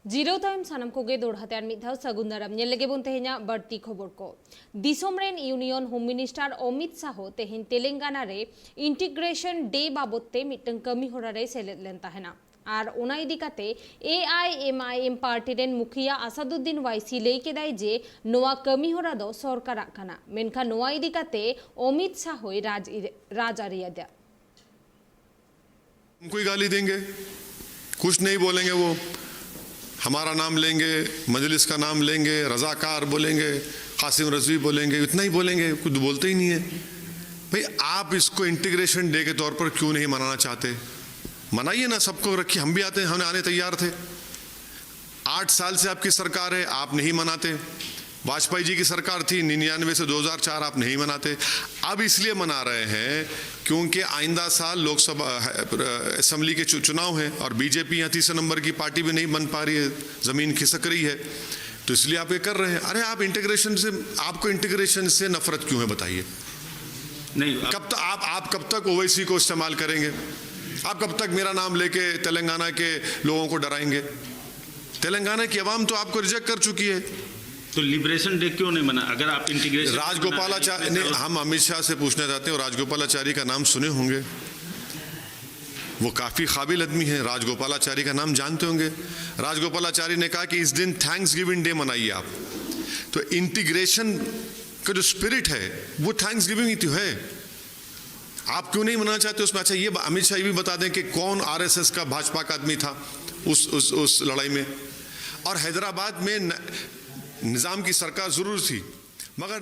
Zero time सानम को गे दौड़ हत्यार मिथाव सगुन दाराम नेल लगे बुन तेहेना बढ़ती खबर को दिसोमरेन union home minister Amit Shah तेहेन तेलंगाना रे इंटीग्रेशन डे बाबते मिटन कमी होरा रे सेलेद लेन ताहेना और ओना इदी काते AIMIM पार्टी रेन मुखिया आसादुद्दीन वाइसी लई केदाय जे नोआ कमी होरा दो सरकाराग काना मेनखा नोआ इदी काते अमित शाह राज आरियादा कोई गाली देंगे, कुछ नहीं बोलेंगे, वो हमारा नाम लेंगे, मजलिस का नाम लेंगे, रजाकार बोलेंगे, कासिम रजवी बोलेंगे, इतना ही बोलेंगे, कुछ बोलते ही नहीं है। भाई आप इसको इंटीग्रेशन डे के तौर पर क्यों नहीं मनाना चाहते? मनाइए ना, सबको रखिए, हम भी आते हैं, हमने आने तैयार थे। 8 साल से आपकी सरकार है, आप नहीं मनाते। वाजपेयी जी की सरकार थी 99 से 2004, आप नहीं मनाते। अब इसलिए मना रहे हैं क्योंकि आइंदा साल लोकसभा असेंबली के चुनाव हैं और बीजेपी यहाँ तीसरे नंबर की पार्टी भी नहीं बन पा रही है, जमीन खिसक रही है, तो इसलिए आप ये कर रहे हैं। अरे आप इंटीग्रेशन से, आपको इंटीग्रेशन से नफरत क्यों है बताइए? नहीं कब तक आप कब तक ओवैसी को इस्तेमाल करेंगे? आप कब तक मेरा नाम लेके तेलंगाना के लोगों को डराएंगे? तेलंगाना की आवाम तो आपको रिजेक्ट कर चुकी है। तो लिबरेशन डे क्यों नहीं मना? अगर आप इंटीग्रेशन राजगोपालाचारी ने, हम अमित शाह से पूछना चाहते हैं, राजगोपालाचारी का नाम सुने होंगे, वो काफी काबिल आदमी है, राजगोपालाचारी का नाम जानते होंगे। राजगोपालाचारी ने कहा कि इस दिन थैंक्स गिविंग डे मनाइए आप। तो इंटीग्रेशन का जो स्पिरिट है वो थैंक्स गिविंग ही तो है, आप क्यों नहीं मनाना चाहते उसमें? अच्छा, ये अमित शाह भी बता दें कि कौन RSS का भाजपा का आदमी था उस लड़ाई में। और हैदराबाद में निजाम की सरकार जरूर थी, मगर